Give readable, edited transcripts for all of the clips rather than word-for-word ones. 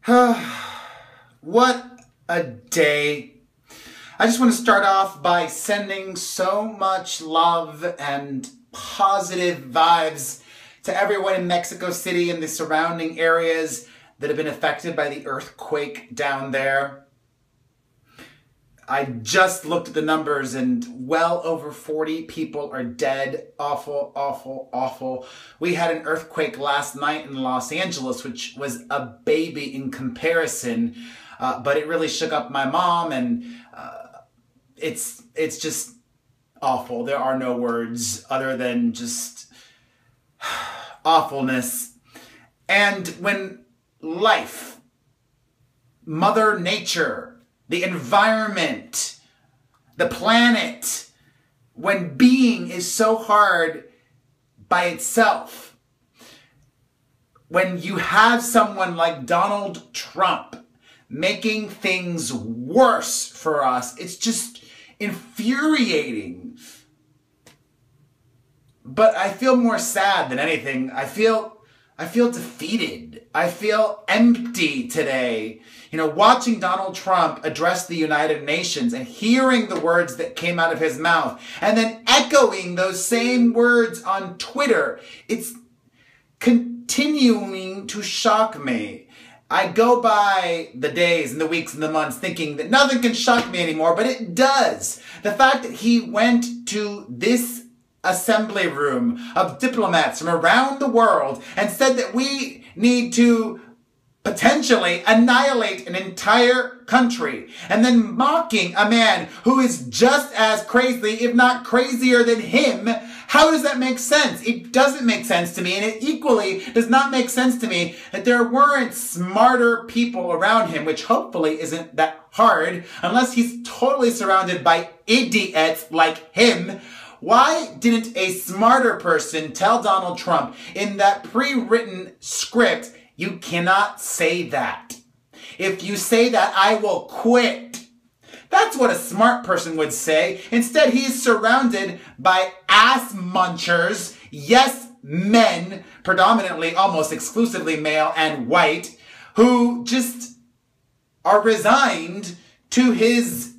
What a day. I just want to start off by sending so much love and positive vibes to everyone in Mexico City and the surrounding areas that have been affected by the earthquake down there. I just looked at the numbers and well over 40 people are dead. Awful, awful, awful. We had an earthquake last night in Los Angeles, which was a baby in comparison, but it really shook up my mom, and it's just awful. There are no words other than just awfulness. And when life, Mother Nature, the environment, the planet, when being is so hard by itself, when you have someone like Donald Trump making things worse for us, it's just infuriating. But I feel more sad than anything. I feel defeated. I feel empty today. You know, watching Donald Trump address the United Nations and hearing the words that came out of his mouth and then echoing those same words on Twitter, it's continuing to shock me. I go by the days and the weeks and the months thinking that nothing can shock me anymore, but it does. The fact that he went to this assembly room of diplomats from around the world and said that we need to potentially annihilate an entire country, and then mocking a man who is just as crazy, if not crazier than him. How does that make sense? It doesn't make sense to me, and it equally does not make sense to me that there weren't smarter people around him, which hopefully isn't that hard, unless he's totally surrounded by idiots like him. Why didn't a smarter person tell Donald Trump in that pre-written script, you cannot say that. If you say that, I will quit. That's what a smart person would say. Instead, he's surrounded by ass munchers, yes men, predominantly almost exclusively male and white, who just are resigned to his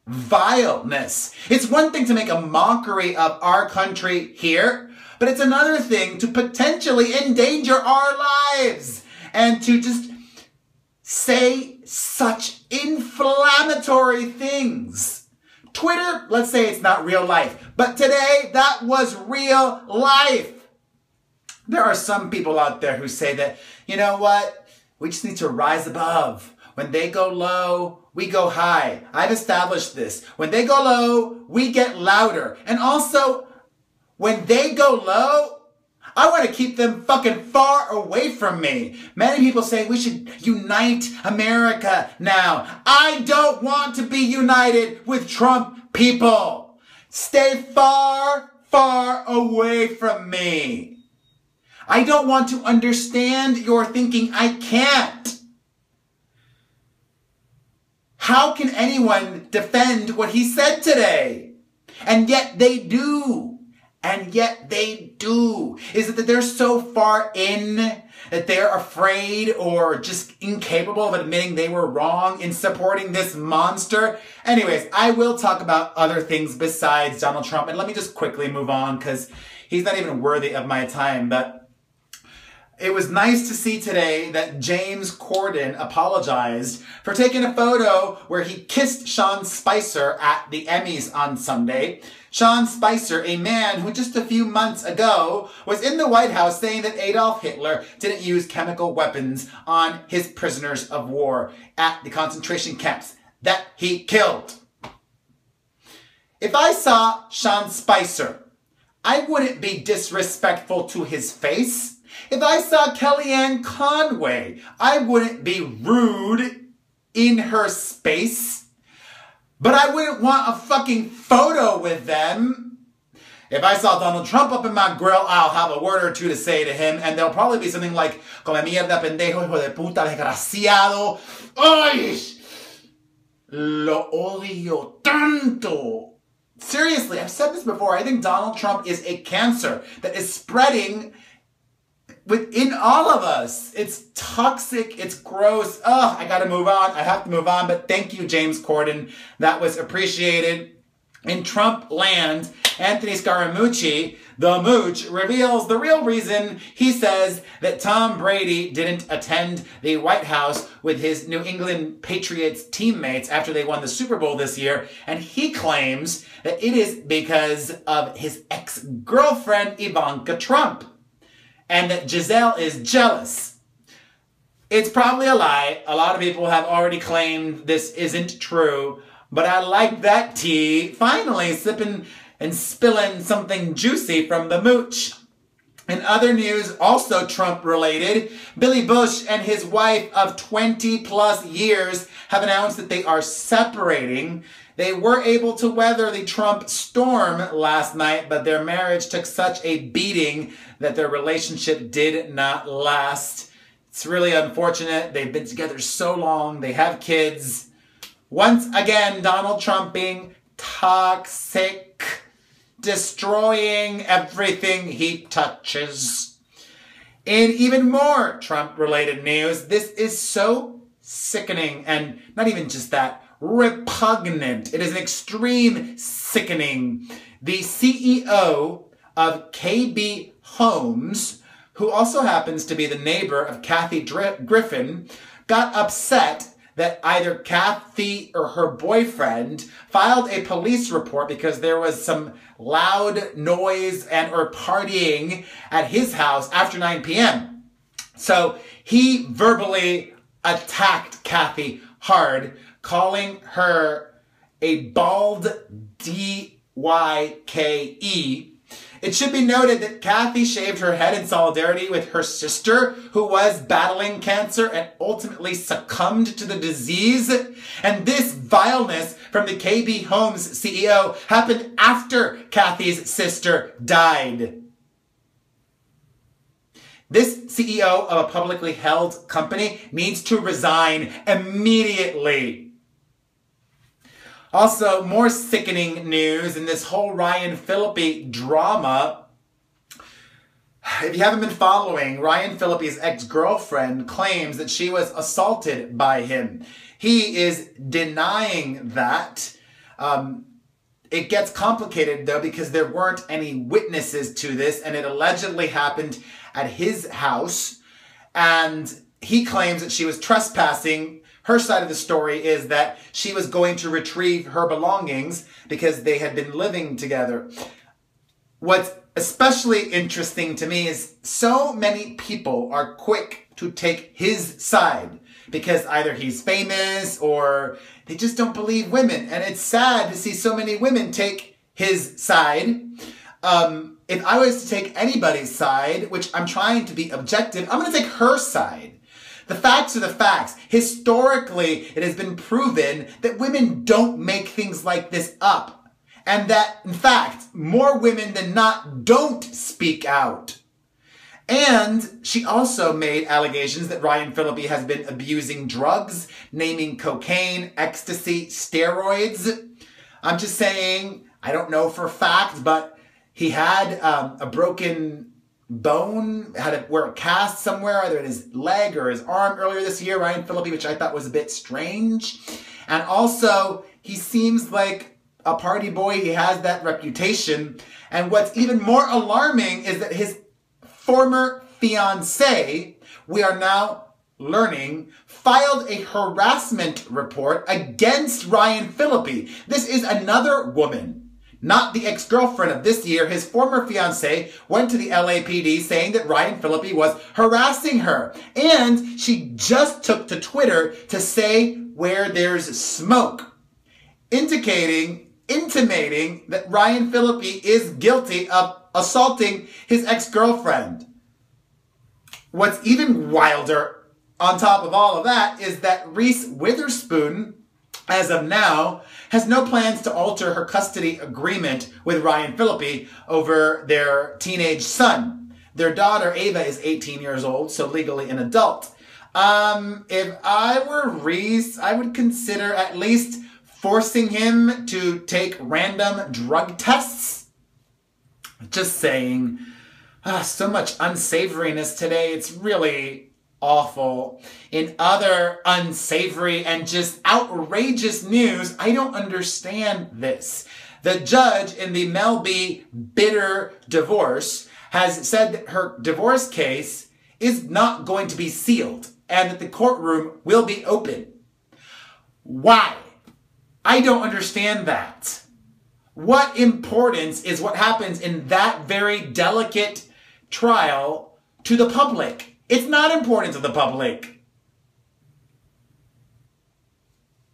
vileness. It's one thing to make a mockery of our country here, but it's another thing to potentially endanger our lives and to just say such inflammatory things. Twitter, let's say it's not real life, but today that was real life. There are some people out there who say that, you know what, we just need to rise above. When they go low, we go high. I've established this. When they go low, we get louder. And also, when they go low, I want to keep them fucking far away from me. Many people say we should unite America now. I don't want to be united with Trump people. Stay far, far away from me. I don't want to understand your thinking. I can't. How can anyone defend what he said today? And yet they do. And yet they do. Is it that they're so far in that they're afraid or just incapable of admitting they were wrong in supporting this monster? Anyways, I will talk about other things besides Donald Trump. And let me just quickly move on because he's not even worthy of my time. But it was nice to see today that James Corden apologized for taking a photo where he kissed Sean Spicer at the Emmys on Sunday. Sean Spicer, a man who just a few months ago was in the White House saying that Adolf Hitler didn't use chemical weapons on his prisoners of war at the concentration camps that he killed. If I saw Sean Spicer, I wouldn't be disrespectful to his face. If I saw Kellyanne Conway, I wouldn't be rude in her space. But I wouldn't want a fucking photo with them. If I saw Donald Trump up in my grill, I'll have a word or two to say to him, and there'll probably be something like, come mierda, pendejo, hijo de puta, desgraciado. Ay! Lo odio tanto. Seriously, I've said this before. I think Donald Trump is a cancer that is spreading within all of us. It's toxic. It's gross. Ugh, I gotta move on. I have to move on. But thank you, James Corden. That was appreciated. In Trump land, Anthony Scaramucci, the Mooch, reveals the real reason he says that Tom Brady didn't attend the White House with his New England Patriots teammates after they won the Super Bowl this year. And he claims that it is because of his ex-girlfriend, Ivanka Trump, and that Giselle is jealous. It's probably a lie. A lot of people have already claimed this isn't true. But I like that tea. Finally, sipping and spilling something juicy from the Mooch. In other news, also Trump-related, Billy Bush and his wife of 20-plus years have announced that they are separating. They were able to weather the Trump storm last night, but their marriage took such a beating that their relationship did not last. It's really unfortunate. They've been together so long. They have kids. Once again, Donald Trump being toxic, destroying everything he touches. In even more Trump-related news, this is so sickening, and not even just that, repugnant. It is an extreme sickening. The CEO of KB Homes, who also happens to be the neighbor of Kathy Griffin, got upset that either Kathy or her boyfriend filed a police report because there was some loud noise and or partying at his house after 9 p.m. So he verbally attacked Kathy hard, calling her a bald D-Y-K-E. It should be noted that Kathy shaved her head in solidarity with her sister, who was battling cancer and ultimately succumbed to the disease. And this vileness from the KB Homes CEO happened after Kathy's sister died. This CEO of a publicly held company needs to resign immediately. Also, more sickening news in this whole Ryan Phillippe drama. If you haven't been following, Ryan Phillippe's ex-girlfriend claims that she was assaulted by him. He is denying that. It gets complicated, though, because there weren't any witnesses to this, and it allegedly happened at his house. And he claims that she was trespassing. Her side of the story is that she was going to retrieve her belongings because they had been living together. What's especially interesting to me is so many people are quick to take his side because either he's famous or they just don't believe women. And it's sad to see so many women take his side. If I was to take anybody's side, which I'm trying to be objective, I'm going to take her side. The facts are the facts. Historically, it has been proven that women don't make things like this up. And that, in fact, more women than not don't speak out. And she also made allegations that Ryan Phillippe has been abusing drugs, naming cocaine, ecstasy, steroids. I'm just saying, I don't know for a fact, but he had a broken bone, had to wear a cast somewhere, either in his leg or his arm earlier this year, Ryan Phillippe, which I thought was a bit strange. And also, he seems like a party boy. He has that reputation. And what's even more alarming is that his former fiancée, we are now learning, filed a harassment report against Ryan Phillippe. This is another woman. Not the ex-girlfriend of this year. His former fiancée went to the LAPD saying that Ryan Phillippe was harassing her. And she just took to Twitter to say where there's smoke, intimating that Ryan Phillippe is guilty of assaulting his ex-girlfriend. What's even wilder on top of all of that is that Reese Witherspoon, as of now, has no plans to alter her custody agreement with Ryan Phillippe over their teenage son. Their daughter, Ava, is 18 years old, so legally an adult. If I were Reese, I would consider at least forcing him to take random drug tests. Just saying. So much unsavoriness today. It's really awful. In other unsavory and just outrageous news, I don't understand this. The judge in the Mel B bitter divorce has said that her divorce case is not going to be sealed and that the courtroom will be open. Why? I don't understand that. What importance is what happens in that very delicate trial to the public? It's not important to the public.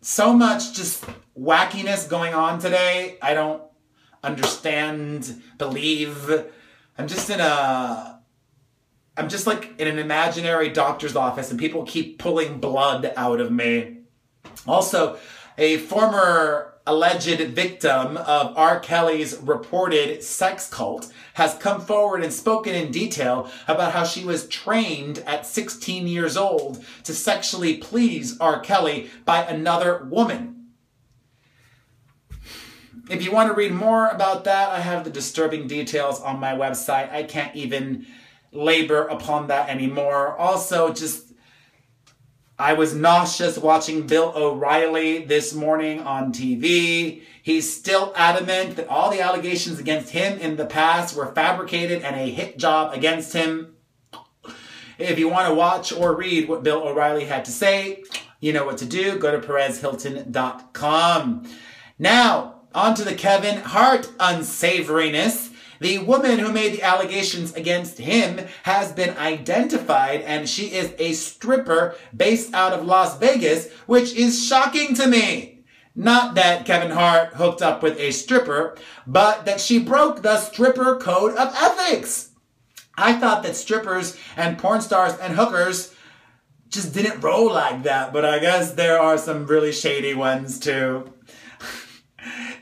So much just wackiness going on today. I don't understand, believe. I'm just like in an imaginary doctor's office and people keep pulling blood out of me. Also, a former alleged victim of R. Kelly's reported sex cult has come forward and spoken in detail about how she was trained at 16 years old to sexually please R. Kelly by another woman. If you want to read more about that, I have the disturbing details on my website. I can't even labor upon that anymore. Also, I was nauseous watching Bill O'Reilly this morning on TV. He's still adamant that all the allegations against him in the past were fabricated and a hit job against him. If you want to watch or read what Bill O'Reilly had to say, you know what to do. Go to perezhilton.com. Now, on to the Kevin Hart unsavoriness. The woman who made the allegations against him has been identified, and she is a stripper based out of Las Vegas, which is shocking to me. Not that Kevin Hart hooked up with a stripper, but that she broke the stripper code of ethics. I thought that strippers and porn stars and hookers just didn't roll like that, but I guess there are some really shady ones too.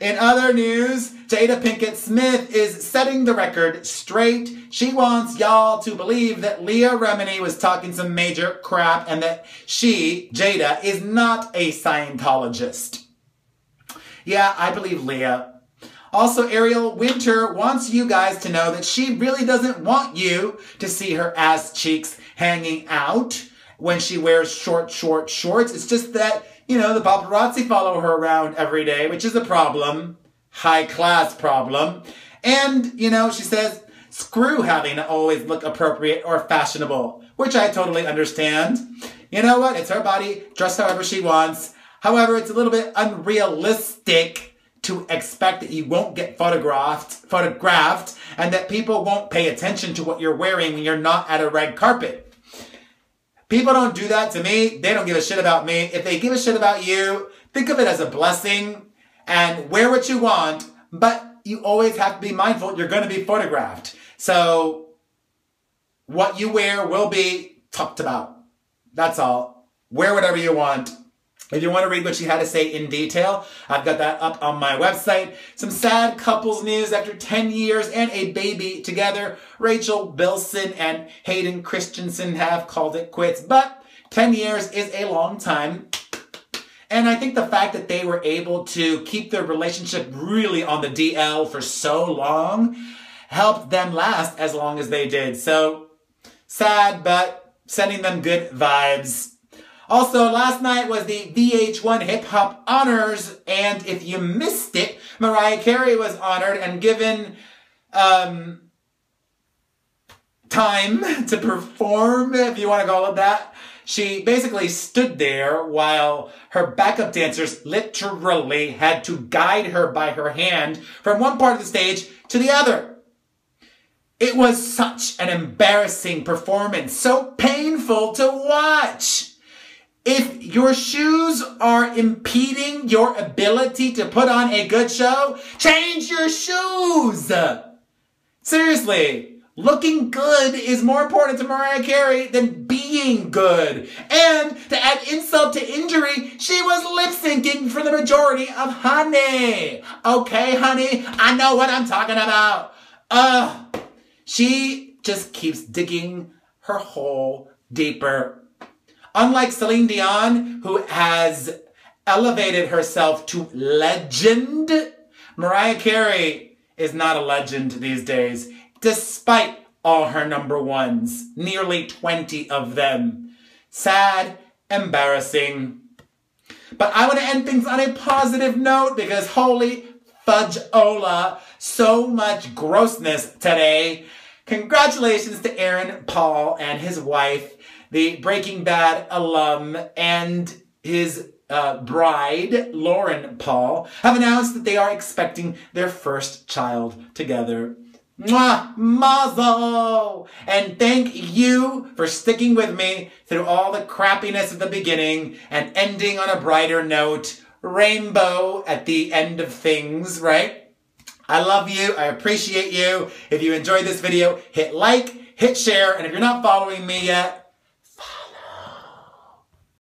In other news, Jada Pinkett Smith is setting the record straight. She wants y'all to believe that Leah Remini was talking some major crap and that she, Jada, is not a Scientologist. Yeah, I believe Leah. Also, Ariel Winter wants you guys to know that she really doesn't want you to see her ass cheeks hanging out when she wears short shorts. It's just that, you know, the paparazzi follow her around every day, which is a problem. High class problem. And, you know, she says, screw having to always look appropriate or fashionable, which I totally understand. You know what? It's her body, dress however she wants. However, it's a little bit unrealistic to expect that you won't get photographed, and that people won't pay attention to what you're wearing when you're not at a red carpet. People don't do that to me. They don't give a shit about me. If they give a shit about you, think of it as a blessing and wear what you want, but you always have to be mindful you're going to be photographed. So what you wear will be talked about. That's all. Wear whatever you want. If you want to read what she had to say in detail, I've got that up on my website. Some sad couples news after 10 years and a baby together. Rachel Bilson and Hayden Christensen have called it quits, but 10 years is a long time. And I think the fact that they were able to keep their relationship really on the DL for so long helped them last as long as they did. So sad, but sending them good vibes. Also, last night was the Vh1 Hip-Hop Honors, and if you missed it, Mariah Carey was honored and given time to perform, if you want to call it that. She basically stood there while her backup dancers literally had to guide her by her hand from one part of the stage to the other. It was such an embarrassing performance, so painful to watch. If your shoes are impeding your ability to put on a good show, change your shoes. Seriously, looking good is more important to Mariah Carey than being good. And to add insult to injury, she was lip-syncing for the majority of Honey. Okay, honey, I know what I'm talking about. She just keeps digging her hole deeper. Unlike Celine Dion, who has elevated herself to legend, Mariah Carey is not a legend these days, despite all her number ones. Nearly 20 of them. Sad, embarrassing. But I want to end things on a positive note because holy fudge-ola, so much grossness today. Congratulations to Aaron Paul and his wife, the Breaking Bad alum, and his bride, Lauren Paul, have announced that they are expecting their first child together. Mwah! Mazel! And thank you for sticking with me through all the crappiness at the beginning and ending on a brighter note. Rainbow at the end of things, right? I love you. I appreciate you. If you enjoyed this video, hit like, hit share, and if you're not following me yet,